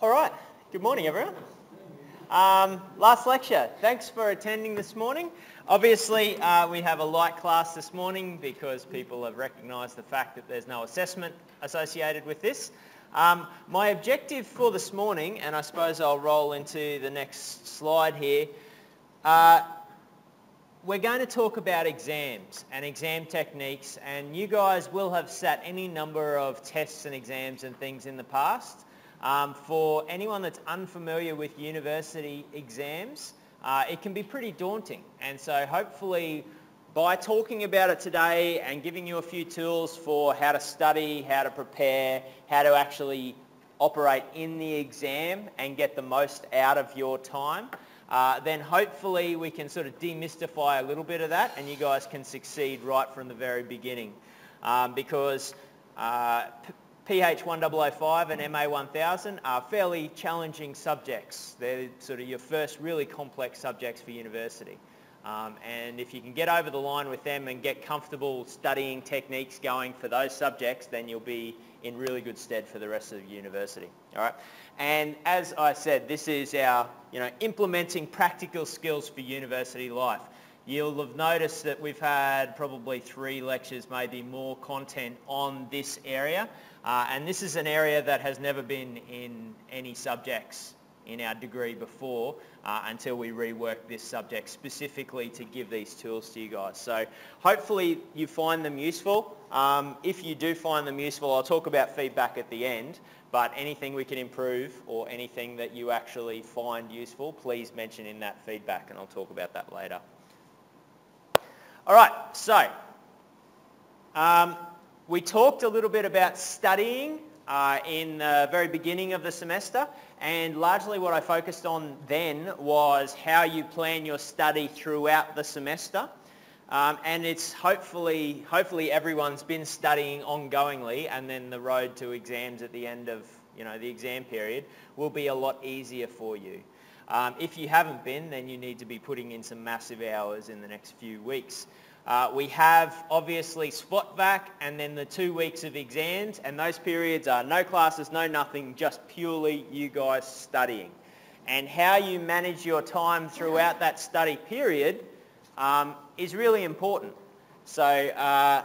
All right, good morning everyone. Last lecture, thanks for attending this morning. Obviously we have a light class this morning because people have recognised the fact that there's no assessment associated with this. My objective for this morning, and I suppose I'll roll into the next slide here, we're going to talk about exams and exam techniques, and you guys will have sat any number of tests and exams and things in the past. For anyone that's unfamiliar with university exams, it can be pretty daunting, and so hopefully by talking about it today and giving you a few tools for how to study, how to prepare, how to actually operate in the exam and get the most out of your time, then hopefully we can sort of demystify a little bit of that and you guys can succeed right from the very beginning. Because PH1005 and MA1000 are fairly challenging subjects. They're sort of your first really complex subjects for university. And if you can get over the line with them and get comfortable studying techniques going for those subjects, then you'll be in really good stead for the rest of the university. All right. And as I said, this is our, implementing practical skills for university life. You'll have noticed that we've had probably 3 lectures, maybe more content on this area. And this is an area that has never been in any subjects in our degree before until we rework this subject specifically to give these tools to you guys. So hopefully you find them useful. If you do find them useful, I'll talk about feedback at the end, but anything we can improve or anything that you actually find useful, please mention in that feedback and I'll talk about that later. All right, so we talked a little bit about studying in the very beginning of the semester, and largely what I focused on then was how you plan your study throughout the semester. And it's hopefully everyone's been studying ongoingly, and then the road to exams at the end of the exam period will be a lot easier for you. If you haven't been, then you need to be putting in some massive hours in the next few weeks. We have obviously spot vac and then the 2 weeks of exams, and those periods are no classes, no nothing, just purely you guys studying. And how you manage your time throughout that study period is really important. So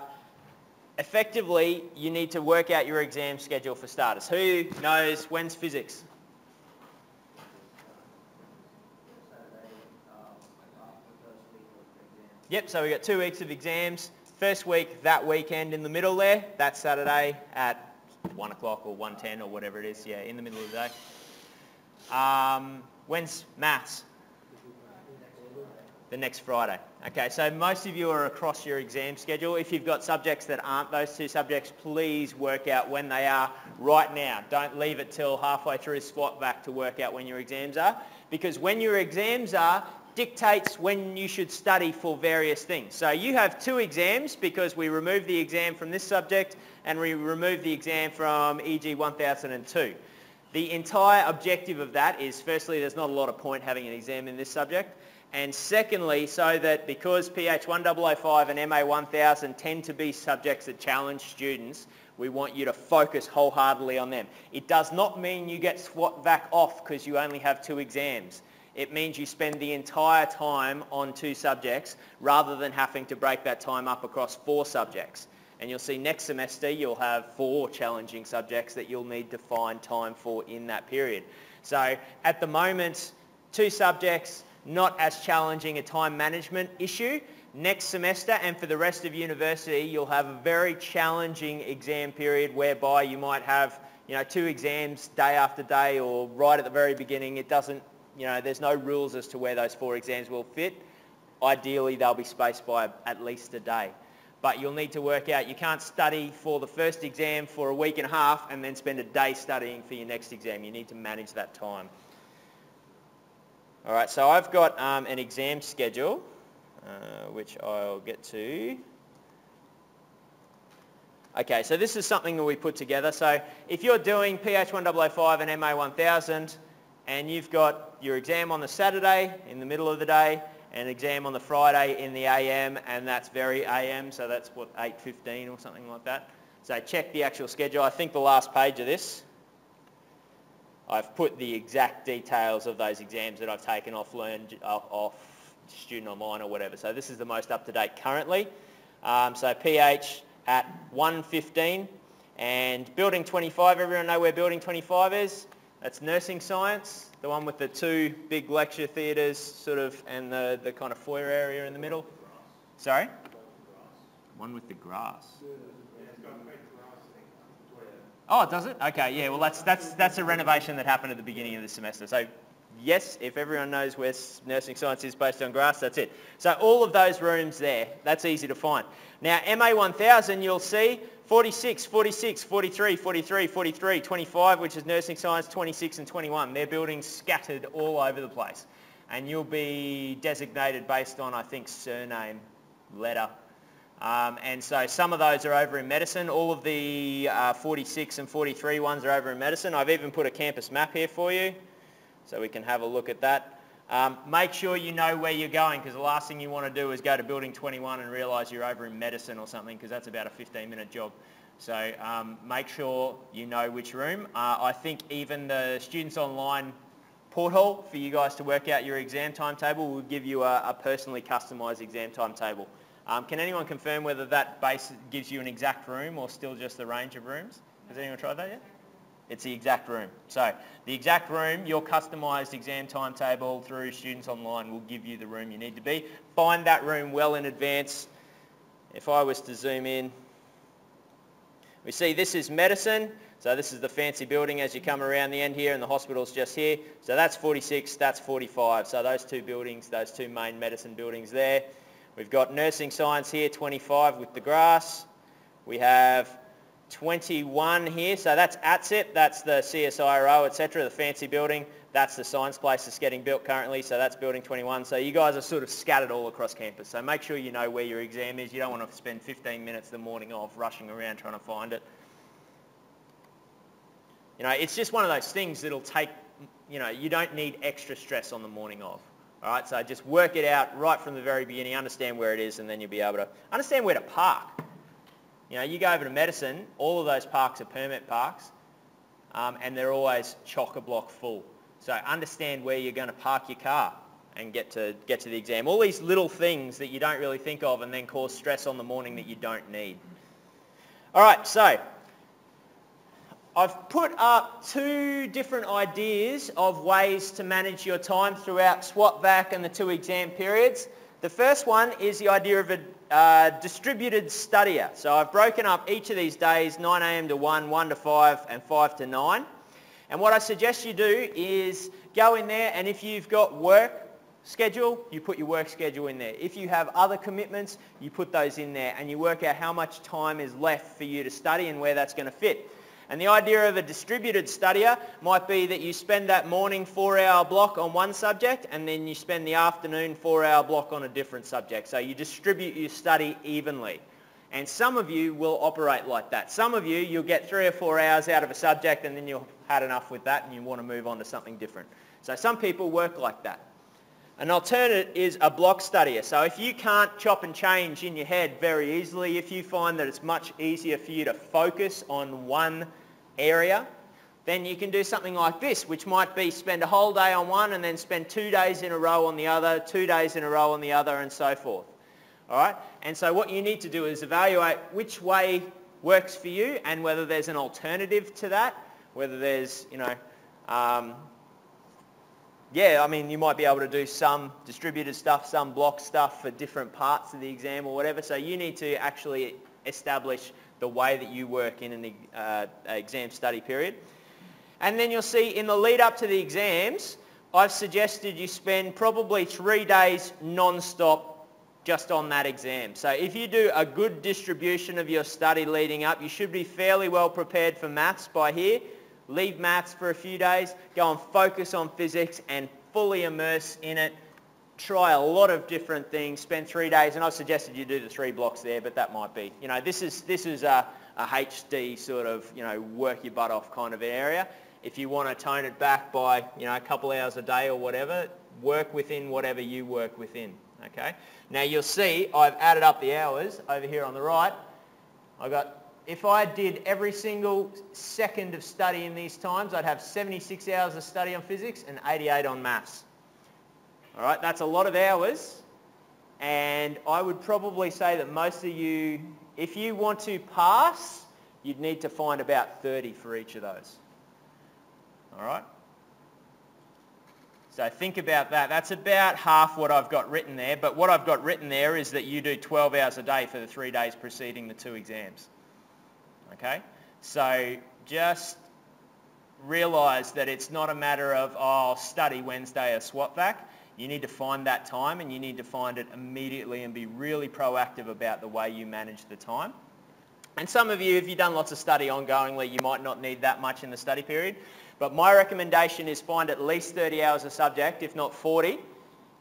effectively you need to work out your exam schedule for starters. Who knows when's physics? Yep, so we've got 2 weeks of exams. First week, that weekend in the middle there, that's Saturday at 1 o'clock or 1:10 or whatever it is, yeah, in the middle of the day. When's maths? The next Friday. Okay, so most of you are across your exam schedule. If you've got subjects that aren't those 2 subjects, please work out when they are right now. Don't leave it till halfway through spot vac to work out when your exams are, because when your exams are dictates when you should study for various things. So you have 2 exams because we removed the exam from this subject and we removed the exam from EG1002. The entire objective of that is, firstly, there's not a lot of point having an exam in this subject, and secondly, so that because PH1005 and MA1000 tend to be subjects that challenge students, we want you to focus wholeheartedly on them. It does not mean you get SWOT vac off because you only have 2 exams. It means you spend the entire time on 2 subjects rather than having to break that time up across 4 subjects. And you'll see next semester you'll have 4 challenging subjects that you'll need to find time for in that period. So at the moment, 2 subjects, not as challenging a time management issue. Next semester and for the rest of university, you'll have a very challenging exam period whereby you might have 2 exams day after day, or right at the very beginning. It doesn't, there's no rules as to where those 4 exams will fit. Ideally, they'll be spaced by at least a day. But you'll need to work out, you can't study for the first exam for a week and a half and then spend a day studying for your next exam. You need to manage that time. All right, so I've got an exam schedule, which I'll get to. Okay, so this is something that we put together. So if you're doing PH1005 and MA1000, and you've got your exam on the Saturday in the middle of the day, and exam on the Friday in the AM, and that's very AM, so that's what, 8:15 or something like that. So check the actual schedule. I think the last page of this, I've put the exact details of those exams that I've taken off Student Online or whatever. So this is the most up-to-date currently. So PH at 115 and Building 25, everyone know where Building 25 is? That's nursing science, the one with the two big lecture theatres sort of and the kind of foyer area in the middle. Sorry? One with the grass. Oh, does it? Okay, yeah, well that's a renovation that happened at the beginning of the semester. So yes, if everyone knows where nursing science is based on grass, that's it. So all of those rooms there, that's easy to find. Now MA1000 you'll see 46, 46, 43, 43, 43, 25, which is nursing science, 26 and 21. They're buildings scattered all over the place. And you'll be designated based on, I think, surname, letter. And so some of those are over in medicine. All of the 46 and 43 ones are over in medicine. I've even put a campus map here for you, so we can have a look at that. Make sure you know where you're going, because the last thing you want to do is go to Building 21 and realise you're over in medicine or something, because that's about a 15-minute job. So make sure you know which room. I think even the Students Online portal for you guys to work out your exam timetable will give you a personally customised exam timetable. Can anyone confirm whether that base gives you an exact room or still just the range of rooms? Has anyone tried that yet? It's the exact room. So the exact room, your customised exam timetable through Students Online will give you the room you need to be. Find that room well in advance. If I was to zoom in, we see this is medicine. So this is the fancy building as you come around the end here, and the hospital's just here. So that's 46, that's 45. So those two buildings, those two main medicine buildings there. We've got nursing science here, 25 with the grass. We have 21 here, so that's ATSIP, that's the CSIRO, etc., the fancy building. That's the science place that's getting built currently, so that's Building 21. So you guys are sort of scattered all across campus, so make sure you know where your exam is. You don't want to spend 15 minutes the morning of rushing around trying to find it. You know, it's just one of those things that'll take, you know, you don't need extra stress on the morning of. All right, so just work it out right from the very beginning, understand where it is, and then you'll be able to understand where to park. You know, you go over to medicine, all of those parks are permit parks, and they're always chock-a-block full. So understand where you're going to park your car and get to the exam. All these little things that you don't really think of and then cause stress on the morning that you don't need. All right, so I've put up two different ideas of ways to manage your time throughout SWAT-VAC and the two exam periods. The first one is the idea of a distributed studier. So I've broken up each of these days, 9 a.m. to 1, 1 to 5 and 5 to 9. And what I suggest you do is go in there, and if you've got work schedule, you put your work schedule in there. If you have other commitments, you put those in there, and you work out how much time is left for you to study and where that's going to fit. And the idea of a distributed studier might be that you spend that morning 4-hour block on one subject, and then you spend the afternoon 4-hour block on a different subject. So you distribute your study evenly. And some of you will operate like that. Some of you, you'll get 3 or 4 hours out of a subject, and then you've had enough with that and you want to move on to something different. So some people work like that. An alternate is a block studier. So if you can't chop and change in your head very easily, if you find that it's much easier for you to focus on one area, then you can do something like this, which might be spend a whole day on one and then spend 2 days in a row on the other, 2 days in a row on the other, and so forth. All right? And so what you need to do is evaluate which way works for you and whether there's an alternative to that, whether there's, you know, yeah, I mean, you might be able to do some distributed stuff, some block stuff for different parts of the exam or whatever. So you need to actually establish the way that you work in an exam study period. And then you'll see in the lead up to the exams, I've suggested you spend probably 3 days non-stop just on that exam. So if you do a good distribution of your study leading up, you should be fairly well prepared for maths by here. Leave maths for a few days, go and focus on physics and fully immerse in it. Try a lot of different things, spend 3 days, and I've suggested you do the 3 blocks there, but that might be, you know, this is a HD sort of, you know, work your butt off kind of area. If you want to tone it back by, you know, a couple hours a day or whatever, work within whatever you work within, okay? Now you'll see I've added up the hours over here on the right. I've got if I did every single second of study in these times, I'd have 76 hours of study on physics and 88 on maths. All right, that's a lot of hours, and I would probably say that most of you, if you want to pass, you'd need to find about 30 for each of those. All right? So think about that. That's about half what I've got written there, but what I've got written there is that you do 12 hours a day for the 3 days preceding the 2 exams. Okay? So just realise that it's not a matter of, oh, I'll study Wednesday or swap back. You need to find that time, and you need to find it immediately and be really proactive about the way you manage the time. And some of you, if you've done lots of study ongoingly, you might not need that much in the study period. But my recommendation is find at least 30 hours a subject, if not 40,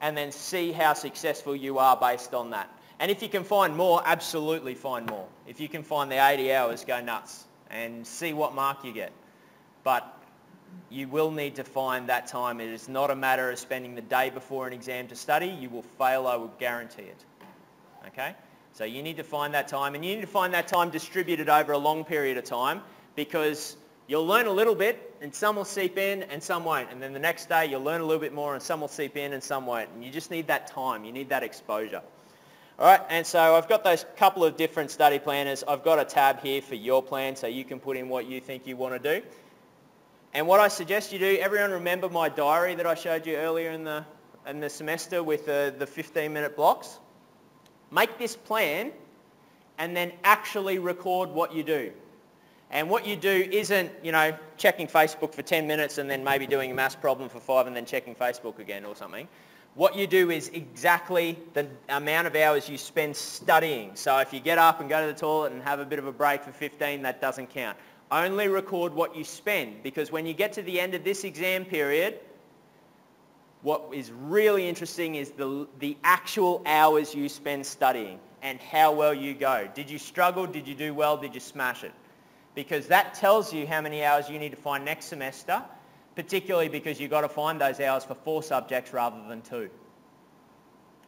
and then see how successful you are based on that. And if you can find more, absolutely find more. If you can find the 80 hours, go nuts and see what mark you get. But you will need to find that time. It is not a matter of spending the day before an exam to study. You will fail, I will guarantee it. Okay? So you need to find that time, and you need to find that time distributed over a long period of time, because you'll learn a little bit and some will seep in and some won't. And then the next day you'll learn a little bit more and some will seep in and some won't. And you just need that time. You need that exposure. All right, and so I've got those couple of different study planners. I've got a tab here for your plan, so you can put in what you think you want to do. And what I suggest you do, everyone remember my diary that I showed you earlier in the semester with the 15-minute blocks? Make this plan and then actually record what you do. And what you do isn't, checking Facebook for 10 minutes and then maybe doing a maths problem for 5 and then checking Facebook again or something. What you do is exactly the amount of hours you spend studying. So if you get up and go to the toilet and have a bit of a break for 15, that doesn't count. Only record what you spend, because when you get to the end of this exam period, what is really interesting is the actual hours you spend studying and how well you go. Did you struggle? Did you do well? Did you smash it? Because that tells you how many hours you need to find next semester, particularly because you've got to find those hours for 4 subjects rather than 2.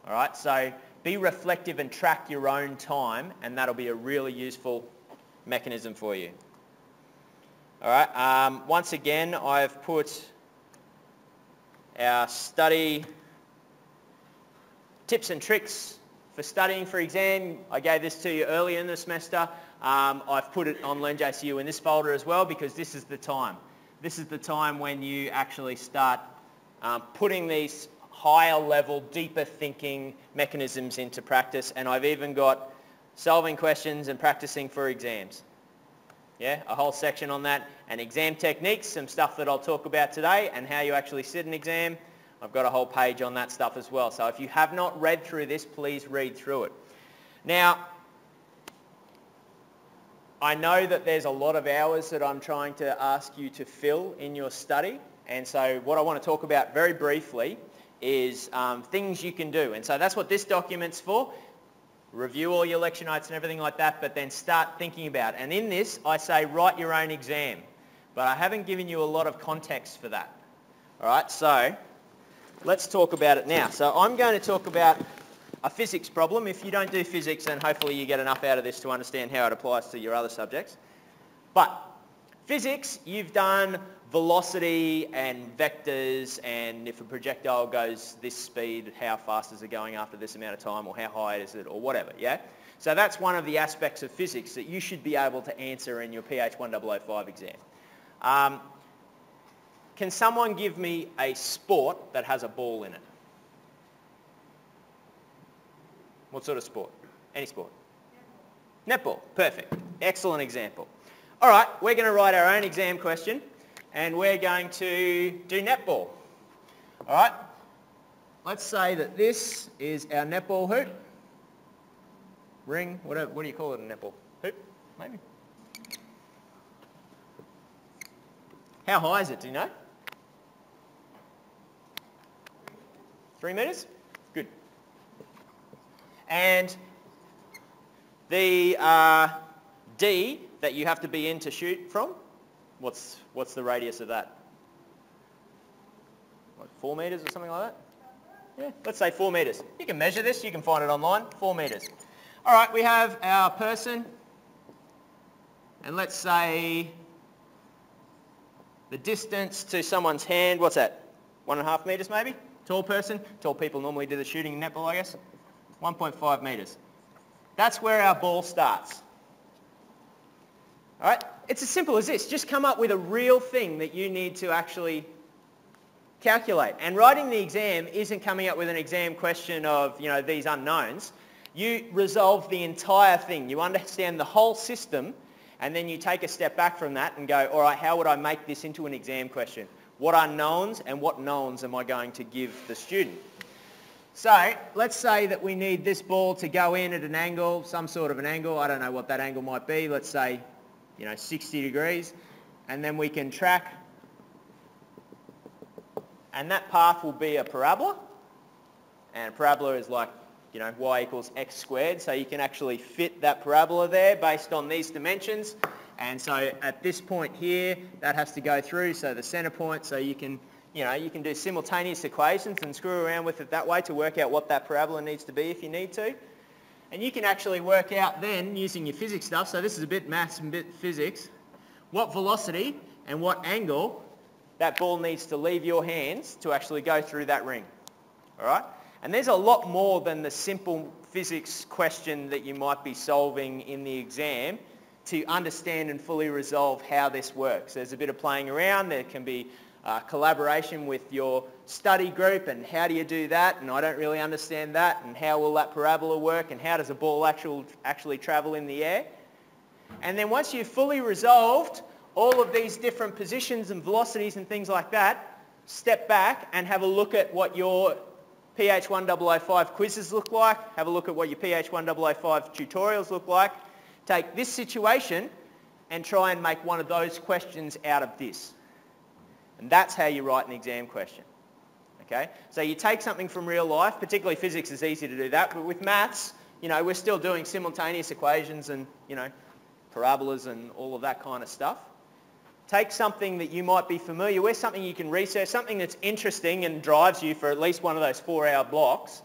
All right, so be reflective and track your own time, and that'll be a really useful mechanism for you. All right, once again, I've put our study tips and tricks for studying for exam. I gave this to you earlier in the semester. I've put it on LearnJCU in this folder as well, because this is the time. This is the time when you actually start putting these higher level, deeper thinking mechanisms into practice. And I've even got solving questions and practicing for exams. Yeah, a whole section on that. And exam techniques, some stuff that I'll talk about today, and how you actually sit an exam. I've got a whole page on that stuff as well. So if you have not read through this, please read through it. Now, I know that there's a lot of hours that I'm trying to ask you to fill in your study. And so what I want to talk about very briefly is things you can do. And so that's what this document's for. Review all your lecture notes and everything like that, but then start thinking about it. And in this, I say write your own exam. But I haven't given you a lot of context for that. All right, so let's talk about it now. So I'm going to talk about a physics problem. If you don't do physics, then hopefully you get enough out of this to understand how it applies to your other subjects. But physics, you've done velocity and vectors, and if a projectile goes this speed, how fast is it going after this amount of time, or how high is it, or whatever, yeah? So that's one of the aspects of physics that you should be able to answer in your PH 1005 exam. Can someone give me a sport that has a ball in it? What sort of sport? Any sport? Netball. Perfect. Excellent example. All right, we're going to write our own exam question, and we're going to do netball. All right? Let's say that this is our netball hoop. Ring, whatever. What do you call it, a netball? Hoop, maybe? How high is it, do you know? 3 meters? Good. And the D that you have to be in to shoot from, what's the radius of that? Like 4 meters or something like that? Yeah, let's say 4 meters. You can measure this, you can find it online, 4 meters. All right, we have our person and let's say the distance to someone's hand, what's that? 1.5 metres maybe? Tall person. Tall people normally do the shooting in netball, I guess. 1.5 metres. That's where our ball starts. All right? It's as simple as this. Just come up with a real thing that you need to actually calculate. And writing the exam isn't coming up with an exam question of, you know, these unknowns. You resolve the entire thing. You understand the whole system, and then you take a step back from that and go, all right, how would I make this into an exam question? What are knowns and what knowns am I going to give the student? So let's say that we need this ball to go in at an angle, some sort of an angle. I don't know what that angle might be. Let's say, you know, 60 degrees. And then we can track. And that path will be a parabola. And a parabola is like, you know, y equals x squared. So you can actually fit that parabola there based on these dimensions. And so at this point here, that has to go through, so the centre point, so you can, you know, you can do simultaneous equations and screw around with it that way to work out what that parabola needs to be if you need to. And you can actually work out then, using your physics stuff, so this is a bit maths and a bit physics, what velocity and what angle that ball needs to leave your hands to actually go through that ring. All right? And there's a lot more than the simple physics question that you might be solving in the exam to understand and fully resolve how this works. There's a bit of playing around. There can be collaboration with your study group, and how do you do that, and I don't really understand that, and how will that parabola work, and how does a ball actually travel in the air. And then once you've fully resolved all of these different positions and velocities and things like that, step back and have a look at what your PH 1005 quizzes look like, have a look at what your PH 1005 tutorials look like. Take this situation and try and make one of those questions out of this. And that's how you write an exam question. Okay? So you take something from real life, particularly physics is easy to do that, but with maths, you know, we're still doing simultaneous equations and, you know, parabolas and all of that kind of stuff. Take something that you might be familiar with, something you can research, something that's interesting and drives you for at least one of those 4-hour blocks,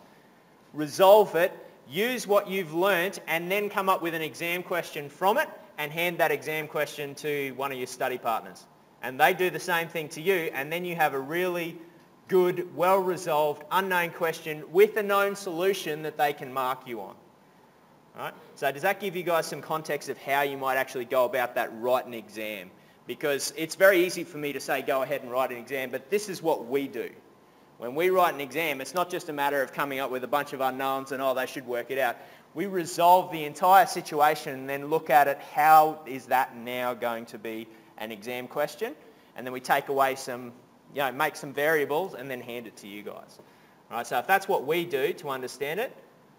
resolve it, use what you've learnt, and then come up with an exam question from it and hand that exam question to one of your study partners. And they do the same thing to you, and then you have a really good, well-resolved, unknown question with a known solution that they can mark you on. All right? So does that give you guys some context of how you might actually go about that write an exam? Because it's very easy for me to say go ahead and write an exam, but this is what we do. When we write an exam, it's not just a matter of coming up with a bunch of unknowns and, oh, they should work it out. We resolve the entire situation and then look at it, how is that now going to be an exam question? And then we take away some, you know, make some variables and then hand it to you guys. All right, so if that's what we do to understand it,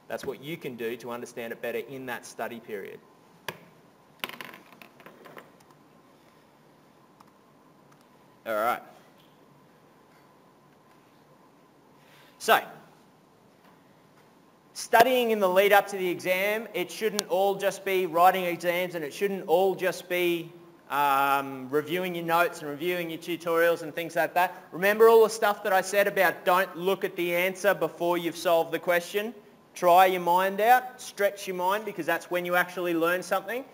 that's what you can do to understand it better in that study period. All right. So, studying in the lead up to the exam, it shouldn't all just be writing exams, and it shouldn't all just be reviewing your notes and reviewing your tutorials and things like that. Remember all the stuff that I said about don't look at the answer before you've solved the question. Try your mind out, stretch your mind, because that's when you actually learn something.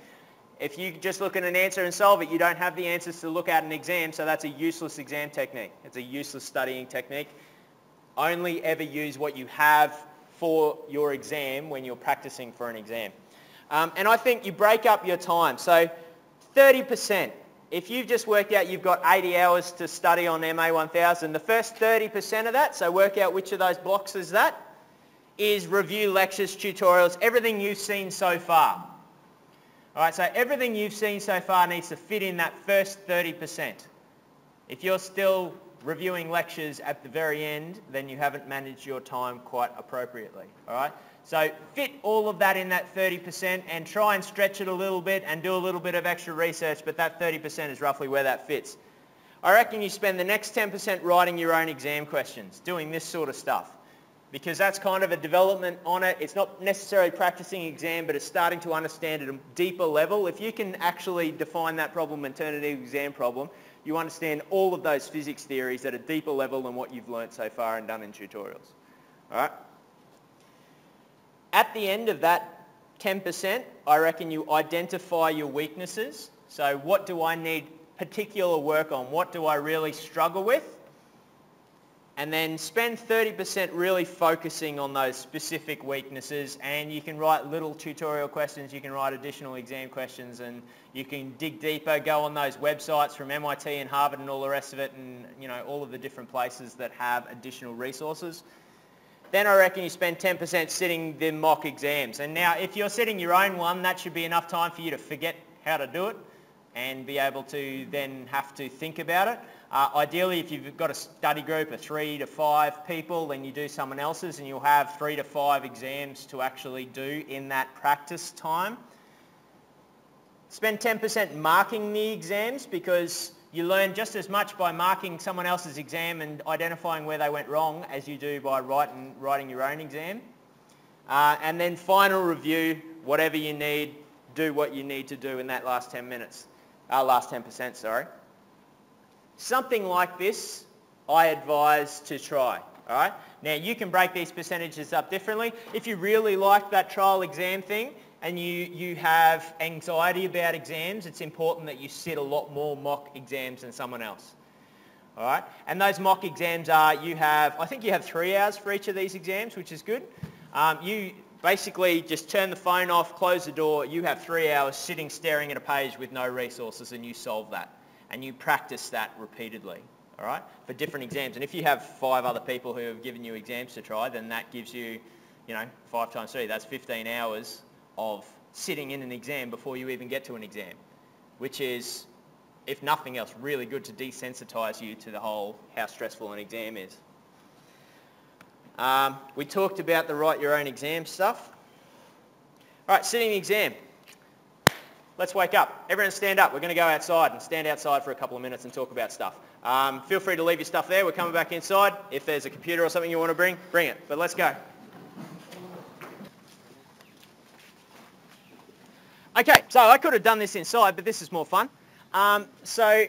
If you just look at an answer and solve it, you don't have the answers to look at an exam, so that's a useless exam technique. It's a useless studying technique. Only ever use what you have for your exam when you're practicing for an exam. And I think you break up your time. So 30%. If you've just worked out you've got 80 hours to study on MA1000, the first 30% of that, so work out which of those blocks is that, is review lectures, tutorials, everything you've seen so far. All right, so everything you've seen so far needs to fit in that first 30%. If you're still reviewing lectures at the very end, then you haven't managed your time quite appropriately. All right, so fit all of that in that 30% and try and stretch it a little bit and do a little bit of extra research, but that 30% is roughly where that fits. I reckon you spend the next 10% writing your own exam questions, doing this sort of stuff, because that's kind of a development on it. It's not necessarily practicing exam, but it's starting to understand at a deeper level. If you can actually define that problem and turn it into an exam problem, you understand all of those physics theories at a deeper level than what you've learnt so far and done in tutorials. All right? At the end of that 10%, I reckon you identify your weaknesses. So what do I need particular work on? What do I really struggle with? And then spend 30% really focusing on those specific weaknesses, and you can write little tutorial questions, you can write additional exam questions, and you can dig deeper, go on those websites from MIT and Harvard and all the rest of it, and all of the different places that have additional resources. Then I reckon you spend 10% sitting the mock exams. And now if you're sitting your own one, that should be enough time for you to forget how to do it and be able to then have to think about it. Ideally, if you've got a study group of 3 to 5 people, then you do someone else's and you'll have 3 to 5 exams to actually do in that practice time. Spend 10% marking the exams, because you learn just as much by marking someone else's exam and identifying where they went wrong as you do by writing your own exam. And then final review, whatever you need, do what you need to do in that last 10%, sorry. Something like this, I advise to try. All right? Now, you can break these percentages up differently. If you really like that trial exam thing and you have anxiety about exams, it's important that you sit a lot more mock exams than someone else. All right? And those mock exams are, I think you have 3 hours for each of these exams, which is good. You basically just turn the phone off, close the door. You have 3 hours sitting staring at a page with no resources, and you solve that. And you practice that repeatedly, all right, for different exams. And if you have 5 other people who have given you exams to try, then that gives you, 5 times 3, that's 15 hours of sitting in an exam before you even get to an exam, which is, if nothing else, really good to desensitize you to the whole how stressful an exam is. We talked about the write your own exam stuff. All right, sitting the exam. Let's wake up. Everyone stand up. We're going to go outside and stand outside for a couple of minutes and talk about stuff. Feel free to leave your stuff there. We're coming back inside. If there's a computer or something you want to bring it. But let's go. Okay, so I could have done this inside, but this is more fun. So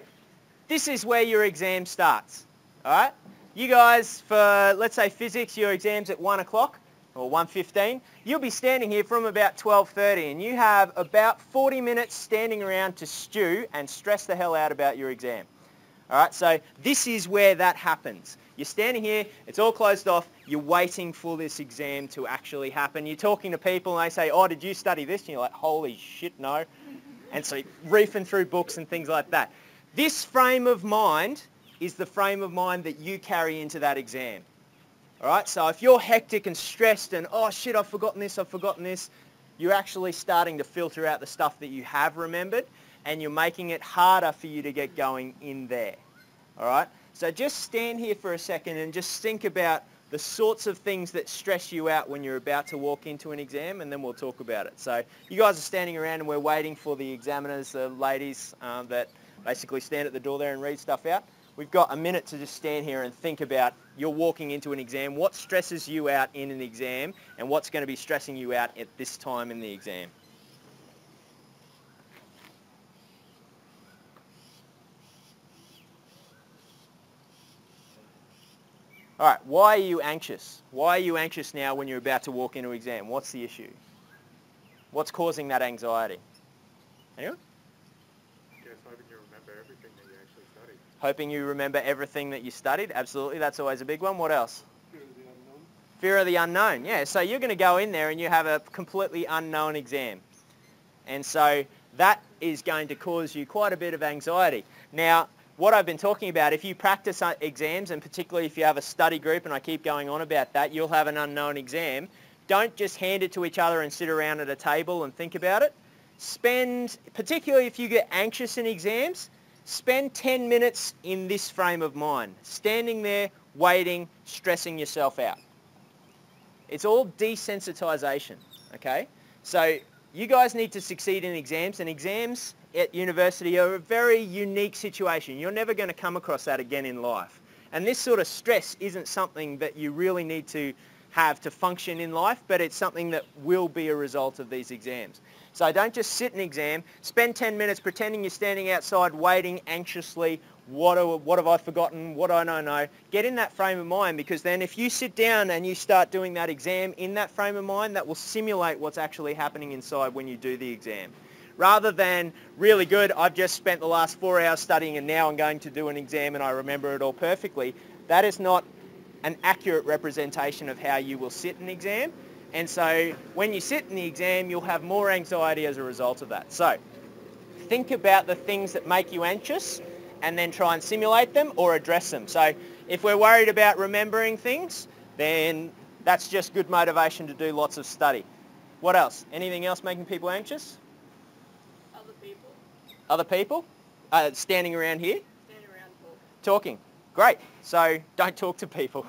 this is where your exam starts. All right? You guys, for let's say physics, your exam's at 1 o'clock. Or 1:15, you'll be standing here from about 12:30, and you have about 40 minutes standing around to stew and stress the hell out about your exam. All right, so this is where that happens. You're standing here, it's all closed off, you're waiting for this exam to actually happen. You're talking to people and they say, oh, did you study this? And you're like, holy shit, no. And so reefing through books and things like that. This frame of mind is the frame of mind that you carry into that exam. All right, so if you're hectic and stressed and, oh shit, I've forgotten this, you're actually starting to filter out the stuff that you have remembered, and you're making it harder for you to get going in there. All right, so just stand here for a second and just think about the sorts of things that stress you out when you're about to walk into an exam, and then we'll talk about it. So you guys are standing around and we're waiting for the examiners, the ladies that basically stand at the door there and read stuff out. We've got a minute to just stand here and think about, you're walking into an exam, what stresses you out in an exam, and what's going to be stressing you out at this time in the exam. All right, why are you anxious? Why are you anxious now when you're about to walk into an exam? What's the issue? What's causing that anxiety? Anyone? Hoping you remember everything that you actually studied. Hoping you remember everything that you studied? Absolutely, that's always a big one. What else? Fear of the unknown. Fear of the unknown, yeah. So you're going to go in there and you have a completely unknown exam. And so that is going to cause you quite a bit of anxiety. Now, what I've been talking about, if you practice exams, and particularly if you have a study group, and I keep going on about that, you'll have an unknown exam. Don't just hand it to each other and sit around at a table and think about it. Spend, particularly if you get anxious in exams, spend 10 minutes in this frame of mind, standing there, waiting, stressing yourself out. It's all desensitization, okay? So you guys need to succeed in exams, and exams at university are a very unique situation. You're never going to come across that again in life. And this sort of stress isn't something that you really need to have to function in life, but it's something that will be a result of these exams. So don't just sit an exam, spend 10 minutes pretending you're standing outside waiting anxiously, what have I forgotten, what do I don't know. Get in that frame of mind, because then if you sit down and you start doing that exam in that frame of mind, that will simulate what's actually happening inside when you do the exam. Rather than, really good, I've just spent the last 4 hours studying and now I'm going to do an exam and I remember it all perfectly. That is not an accurate representation of how you will sit an exam. And so when you sit in the exam, you'll have more anxiety as a result of that. So think about the things that make you anxious and then try and simulate them or address them. So if we're worried about remembering things, then that's just good motivation to do lots of study. What else? Anything else making people anxious? Other people. Other people? Standing around here? Standing around Talking. Great. So don't talk to people.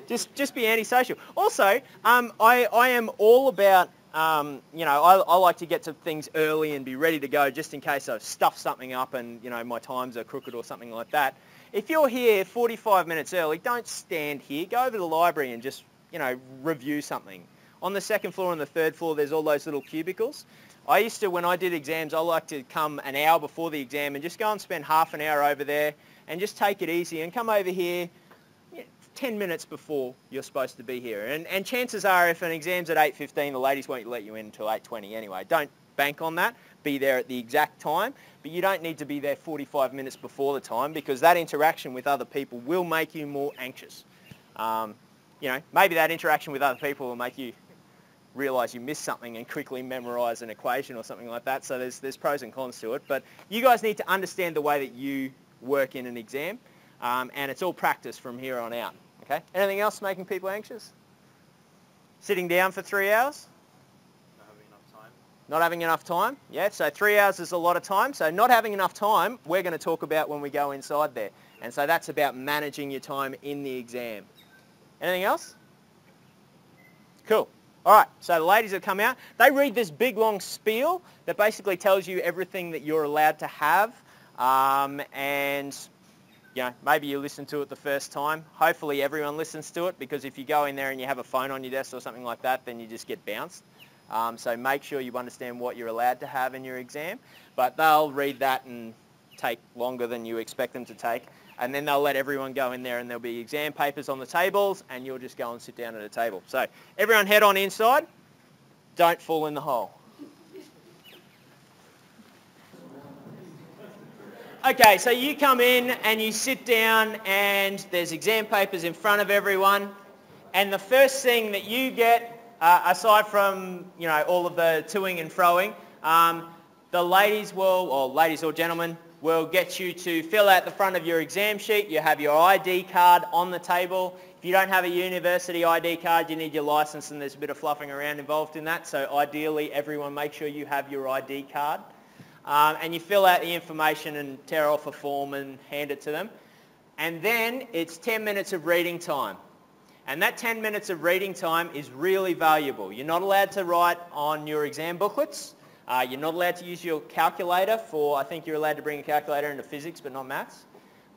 just be antisocial. Also, I am all about, you know, I like to get to things early and be ready to go just in case I've stuffed something up and, you know, my times are crooked or something like that. If you're here 45 minutes early, don't stand here. Go over to the library and just, you know, review something. On the second floor and the third floor, there's all those little cubicles. I used to, when I did exams, I like to come an hour before the exam and just go and spend half an hour over there and just take it easy and come over here 10 minutes before you're supposed to be here. And chances are, if an exam's at 8:15, the ladies won't let you in until 8:20 anyway. Don't bank on that. Be there at the exact time, but you don't need to be there 45 minutes before the time, because that interaction with other people will make you more anxious. You know, maybe that interaction with other people will make you realise you missed something and quickly memorise an equation or something like that. So there's pros and cons to it. But you guys need to understand the way that you work in an exam, and it's all practice from here on out. Okay. Anything else making people anxious? Sitting down for 3 hours? Not having enough time. Not having enough time? Yeah, so 3 hours is a lot of time. So not having enough time, we're going to talk about when we go inside there. And so that's about managing your time in the exam. Anything else? Cool. All right, so the ladies that come out, they read this big long spiel that basically tells you everything that you're allowed to have, and you know, maybe you listen to it the first time. Hopefully everyone listens to it, because if you go in there and you have a phone on your desk or something like that, then you just get bounced. So make sure you understand what you're allowed to have in your exam. But they'll read that and take longer than you expect them to take. And then they'll let everyone go in there and there'll be exam papers on the tables and you'll just go and sit down at a table. So everyone head on inside. Don't fall in the hole. Okay, so you come in and you sit down and there's exam papers in front of everyone, and the first thing that you get, aside from, you know, all of the toing and froing, the ladies will, or ladies or gentlemen, will get you to fill out the front of your exam sheet. You have your ID card on the table. If you don't have a university ID card, you need your license, and there's a bit of fluffing around involved in that, so ideally everyone make sure you have your ID card. And you fill out the information and tear off a form and hand it to them. And then it's 10 minutes of reading time. And that 10 minutes of reading time is really valuable. You're not allowed to write on your exam booklets. You're not allowed to use your calculator for, I think you're allowed to bring a calculator into physics but not maths.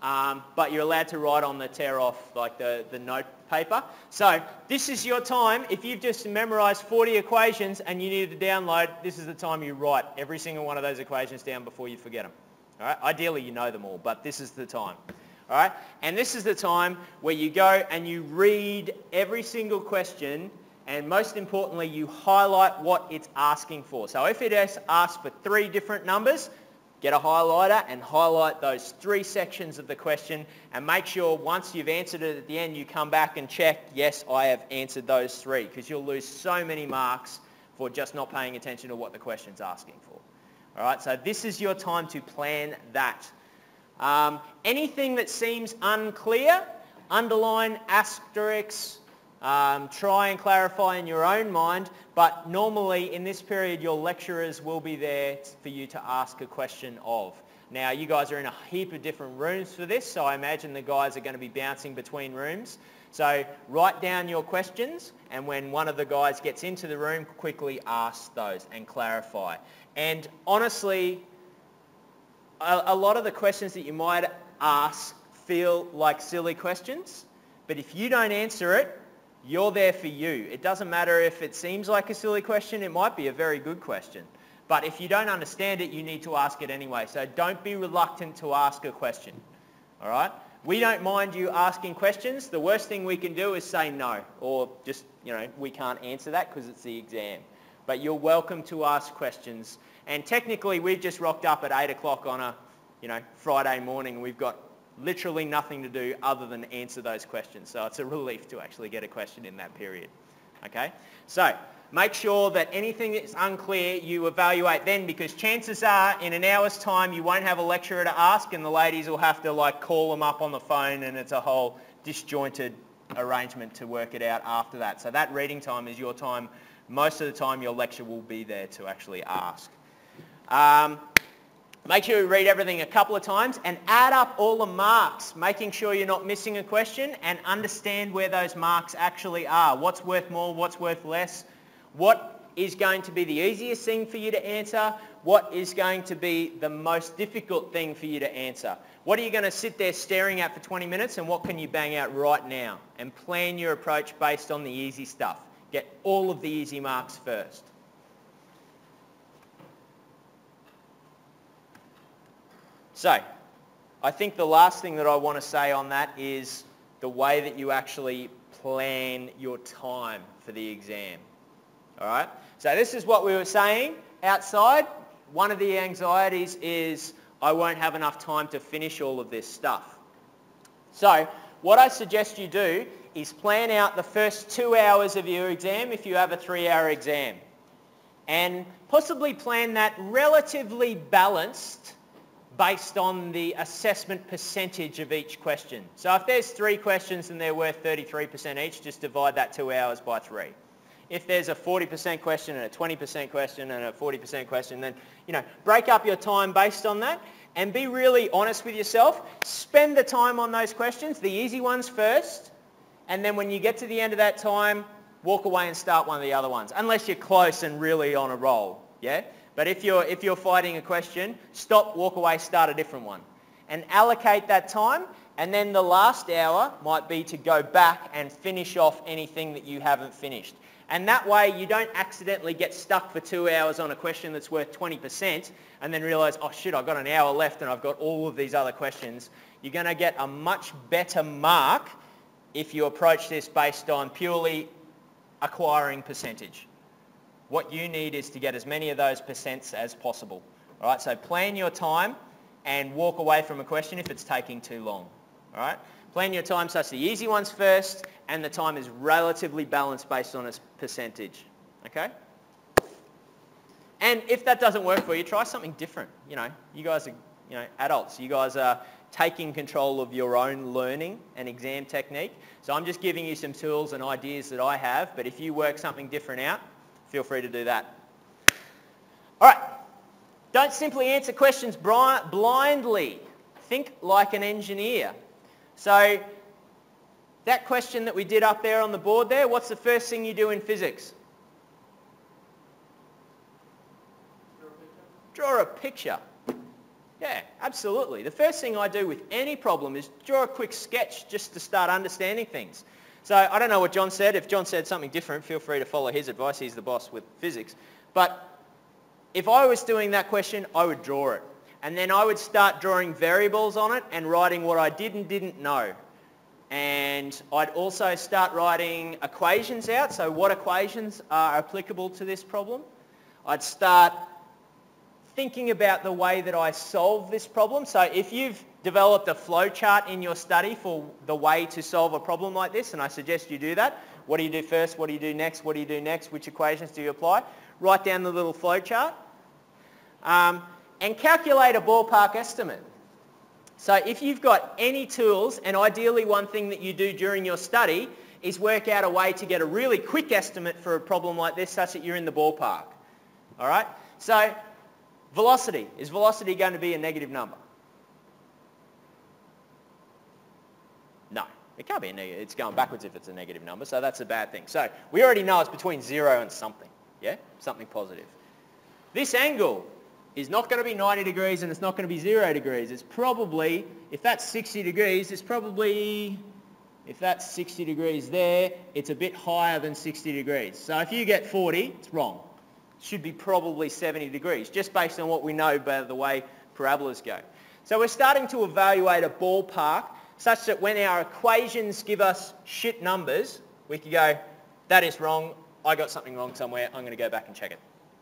But you're allowed to write on the tear off, like the note paper. So this is your time. If you've just memorised 40 equations and you need to download, this is the time you write every single one of those equations down before you forget them. All right? Ideally you know them all, but this is the time. All right? And this is the time where you go and you read every single question, and most importantly you highlight what it's asking for. So if it asks for 3 different numbers, get a highlighter and highlight those 3 sections of the question, and make sure once you've answered it at the end you come back and check, yes, I have answered those 3, because you'll lose so many marks for just not paying attention to what the question's asking for. All right, so this is your time to plan that. Anything that seems unclear, underline, asterisk, try and clarify in your own mind, but normally in this period your lecturers will be there for you to ask a question of. Now you guys are in a heap of different rooms for this, so I imagine the guys are going to be bouncing between rooms. So write down your questions, and when one of the guys gets into the room, quickly ask those and clarify. And honestly, a lot of the questions that you might ask feel like silly questions, but if you don't answer it, you're there for you. It doesn't matter if it seems like a silly question, it might be a very good question. But if you don't understand it, you need to ask it anyway. So don't be reluctant to ask a question. All right? We don't mind you asking questions. The worst thing we can do is say no, or just, we can't answer that because it's the exam. But you're welcome to ask questions. And technically, we've just rocked up at 8 o'clock on a, Friday morning. We've got literally nothing to do other than answer those questions. So it's a relief to actually get a question in that period. Okay? So make sure that anything that's unclear you evaluate then, because chances are in an hour's time you won't have a lecturer to ask and the ladies will have to call them up on the phone, and it's a whole disjointed arrangement to work it out after that. So that reading time is your time. Most of the time your lecturer will be there to actually ask. Make sure you read everything a couple of times and add up all the marks, making sure you're not missing a question, and understand where those marks actually are. What's worth more, what's worth less, what is going to be the easiest thing for you to answer, what is going to be the most difficult thing for you to answer. What are you going to sit there staring at for 20 minutes, and what can you bang out right now? And plan your approach based on the easy stuff. Get all of the easy marks first. So, I think the last thing that I want to say on that is the way that you actually plan your time for the exam. All right? So this is what we were saying outside. One of the anxieties is I won't have enough time to finish all of this stuff. So what I suggest you do is plan out the first 2 hours of your exam if you have a 3-hour exam. And possibly plan that relatively balanced based on the assessment percentage of each question. So if there's 3 questions and they're worth 33% each, just divide that 2 hours by 3. If there's a 40% question and a 20% question and a 40% question, then, break up your time based on that and be really honest with yourself. Spend the time on those questions, the easy ones first, and then when you get to the end of that time, walk away and start one of the other ones, unless you're close and really on a roll, yeah? But if you're fighting a question, stop, walk away, start a different one. And allocate that time, and then the last hour might be to go back and finish off anything that you haven't finished. And that way you don't accidentally get stuck for 2 hours on a question that's worth 20% and then realise, oh shit, I've got an hour left and I've got all of these other questions. You're going to get a much better mark if you approach this based on purely acquiring percentage. What you need is to get as many of those percents as possible. All right, so plan your time and walk away from a question if it's taking too long. All right, plan your time such the easy ones first, and the time is relatively balanced based on its percentage. Okay? And if that doesn't work for you, try something different. You guys are adults. You guys are taking control of your own learning and exam technique. So I'm just giving you some tools and ideas that I have, but if you work something different out, feel free to do that. All right. Don't simply answer questions blindly. Think like an engineer. So that question that we did up there on the board there, what's the first thing you do in physics? Draw a picture. Yeah, absolutely. The first thing I do with any problem is draw a quick sketch just to start understanding things. So I don't know what John said. If John said something different, feel free to follow his advice. He's the boss with physics. But if I was doing that question, I would draw it. And then I would start drawing variables on it and writing what I did and didn't know. And I'd also start writing equations out. So what equations are applicable to this problem? I'd start thinking about the way that I solve this problem. So if you've developed a flow chart in your study for the way to solve a problem like this, and I suggest you do that, what do you do first, what do you do next, what do you do next, which equations do you apply? Write down the little flow chart and calculate a ballpark estimate. So if you've got any tools, and ideally one thing that you do during your study is work out a way to get a really quick estimate for a problem like this such that you're in the ballpark. All right? So velocity. Is velocity going to be a negative number? No, it can't be a negative. It's going backwards if it's a negative number, so that's a bad thing. So we already know it's between 0 and something, yeah? Something positive. This angle is not going to be 90 degrees and it's not going to be 0 degrees. It's probably, if that's 60 degrees, it's probably, if that's 60 degrees there, it's a bit higher than 60 degrees. So if you get 40, it's wrong. should be probably 70 degrees, just based on what we know by the way parabolas go. So we're starting to evaluate a ballpark such that when our equations give us shit numbers, we can go, that is wrong, I got something wrong somewhere, I'm going to go back and check it.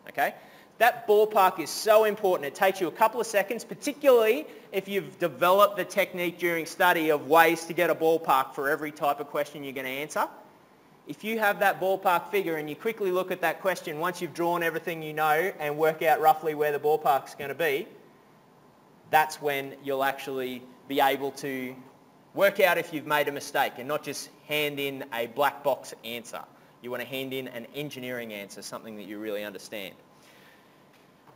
Okay? That ballpark is so important. It takes you a couple of seconds, particularly if you've developed the technique during study of ways to get a ballpark for every type of question you're going to answer. If you have that ballpark figure and you quickly look at that question once you've drawn everything you know and work out roughly where the ballpark's going to be, that's when you'll actually be able to work out if you've made a mistake and not just hand in a black box answer. You want to hand in an engineering answer, something that you really understand.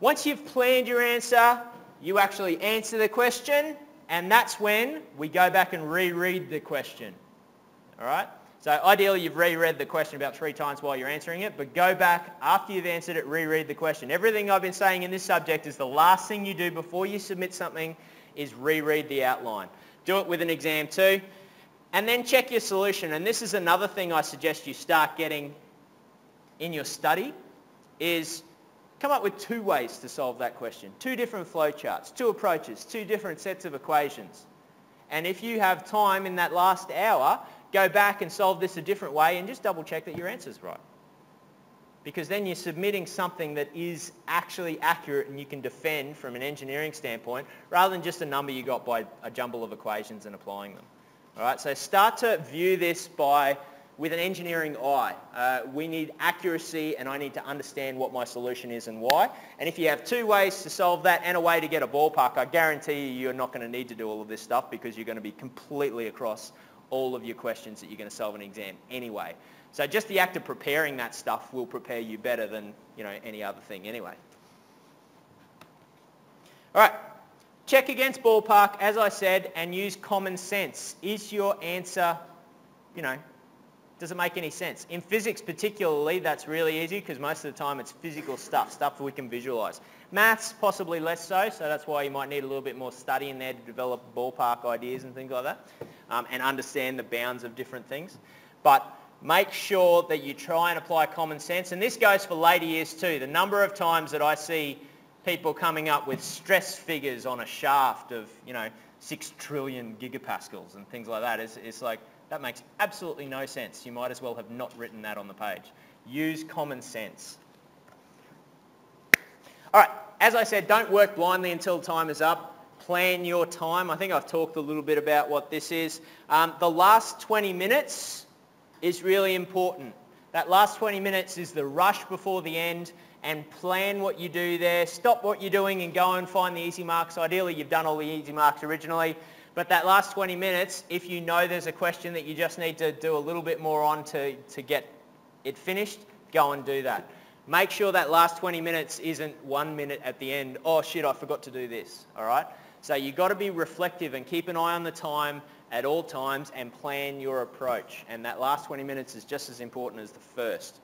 Once you've planned your answer, you actually answer the question, and that's when we go back and reread the question. All right? So ideally you've reread the question about 3 times while you're answering it, but go back after you've answered it, reread the question. Everything I've been saying in this subject is the last thing you do before you submit something is reread the outline. Do it with an exam too, and then check your solution. And this is another thing I suggest you start getting in your study, is come up with 2 ways to solve that question. 2 different flowcharts, 2 approaches, 2 different sets of equations. And if you have time in that last hour, go back and solve this a different way and just double check that your answer's right. Because then you're submitting something that is actually accurate and you can defend from an engineering standpoint rather than just a number you got by a jumble of equations and applying them. All right, so start to view this with an engineering eye. We need accuracy and I need to understand what my solution is and why. And if you have 2 ways to solve that and a way to get a ballpark, I guarantee you you're not going to need to do all of this stuff because you're going to be completely across all of your questions that you're going to solve in an exam anyway. So just the act of preparing that stuff will prepare you better than, any other thing anyway. All right, check against ballpark, as I said, and use common sense. Is your answer, does it make any sense? In physics particularly, that's really easy because most of the time it's physical stuff we can visualize. Maths, possibly less so that's why you might need a little bit more study in there to develop ballpark ideas and things like that, and understand the bounds of different things. But make sure that you try and apply common sense, and this goes for later years too. The number of times that I see people coming up with stress figures on a shaft of, 6 trillion gigapascals and things like that, it's like, that makes absolutely no sense. You might as well have not written that on the page. Use common sense. All right, as I said, don't work blindly until time is up. Plan your time. I think I've talked a little bit about what this is. The last 20 minutes is really important. That last 20 minutes is the rush before the end, and plan what you do there. Stop what you're doing and go and find the easy marks. Ideally, you've done all the easy marks originally, but that last 20 minutes, if you know there's a question that you just need to do a little bit more on to get it finished, go and do that. Make sure that last 20 minutes isn't 1 minute at the end, oh shit, I forgot to do this, all right? So you've got to be reflective and keep an eye on the time at all times and plan your approach. And that last 20 minutes is just as important as the first.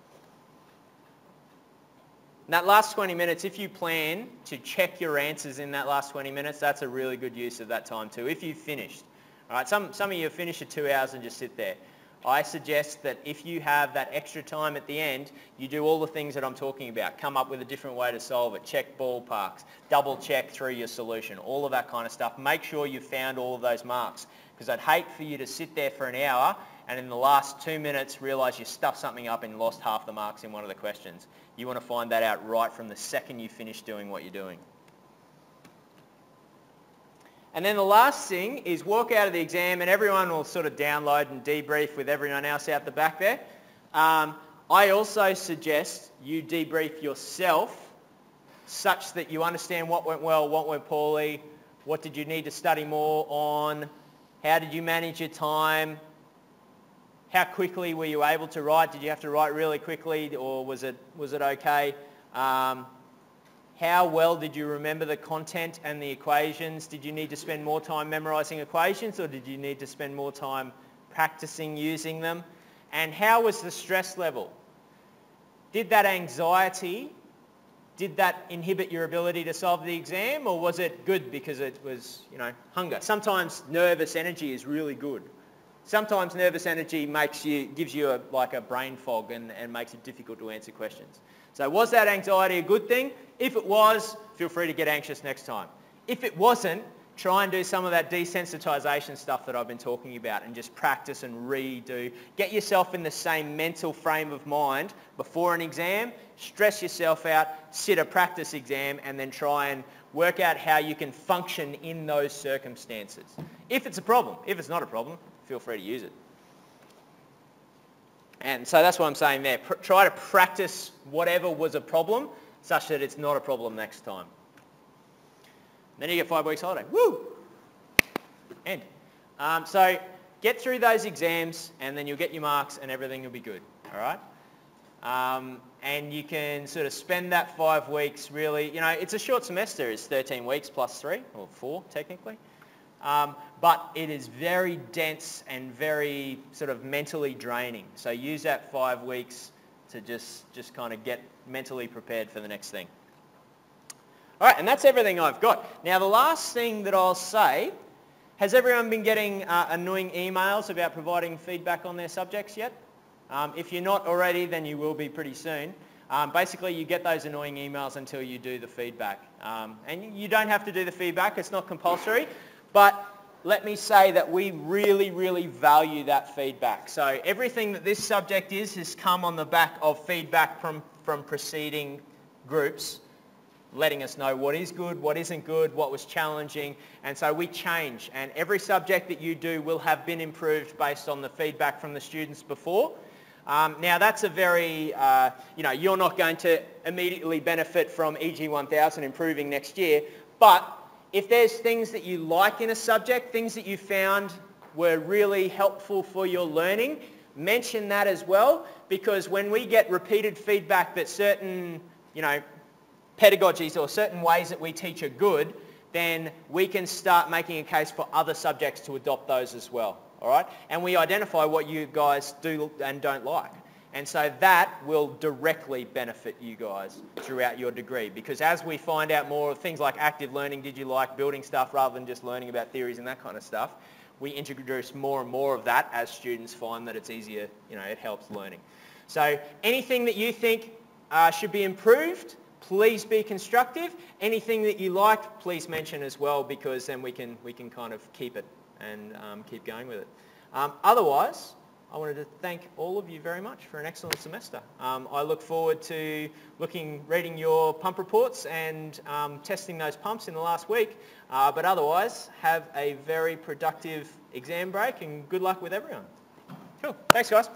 And that last 20 minutes, if you plan to check your answers in that last 20 minutes, that's a really good use of that time too, if you've finished. All right, some of you have finished at 2 hours and just sit there. I suggest that if you have that extra time at the end, you do all the things that I'm talking about. Come up with a different way to solve it. Check ballparks. Double check through your solution. All of that kind of stuff. Make sure you've found all of those marks. Because I'd hate for you to sit there for an hour and in the last 2 minutes realise you stuffed something up and lost half the marks in one of the questions. You want to find that out right from the second you finish doing what you're doing. And then the last thing is walk out of the exam, and everyone will sort of download and debrief with everyone else out the back there. I also suggest you debrief yourself such that you understand what went well, what went poorly, what did you need to study more on, how did you manage your time, how quickly were you able to write, did you have to write really quickly or was it okay? How well did you remember the content and the equations? Did you need to spend more time memorising equations or did you need to spend more time practicing using them? And how was the stress level? Did that anxiety, did that inhibit your ability to solve the exam, or was it good because it was, hunger? Sometimes nervous energy is really good. Sometimes nervous energy gives you like a brain fog and makes it difficult to answer questions. So was that anxiety a good thing? If it was, feel free to get anxious next time. If it wasn't, try and do some of that desensitization stuff that I've been talking about and just practice and redo. Get yourself in the same mental frame of mind before an exam, stress yourself out, sit a practice exam, and then try and work out how you can function in those circumstances. If it's a problem. If it's not a problem, feel free to use it. And so that's what I'm saying there. Try to practice whatever was a problem such that it's not a problem next time. Then you get 5 weeks holiday. Woo! End. So get through those exams and then you'll get your marks and everything will be good. All right? And you can sort of spend that 5 weeks really, you know, it's a short semester. It's 13 weeks plus 3, or 4 technically. But it is very dense and very sort of mentally draining. So use that 5 weeks to just kind of get mentally prepared for the next thing. All right, and that's everything I've got. Now, the last thing that I'll say, has everyone been getting annoying emails about providing feedback on their subjects yet? If you're not already, then you will be pretty soon. Basically, you get those annoying emails until you do the feedback. And you don't have to do the feedback. It's not compulsory. But let me say that we really, really value that feedback. So everything that this subject is has come on the back of feedback from preceding groups, letting us know what is good, what isn't good, what was challenging, and so we change. And every subject that you do will have been improved based on the feedback from the students before. Now that's a very, you're not going to immediately benefit from EG1000 improving next year, but if there's things that you like in a subject, things that you found were really helpful for your learning, mention that as well, because when we get repeated feedback that certain, pedagogies or certain ways that we teach are good, then we can start making a case for other subjects to adopt those as well, all right? And we identify what you guys do and don't like. And so that will directly benefit you guys throughout your degree, because as we find out more of things like active learning, did you like building stuff rather than just learning about theories and that kind of stuff, we introduce more and more of that as students find that it's easier, it helps learning. So anything that you think should be improved, please be constructive. Anything that you like, please mention as well, because then we can kind of keep it and keep going with it. Otherwise, I wanted to thank all of you very much for an excellent semester. I look forward to reading your pump reports and testing those pumps in the last week. But otherwise, have a very productive exam break and good luck with everyone. Cool. Thanks, guys.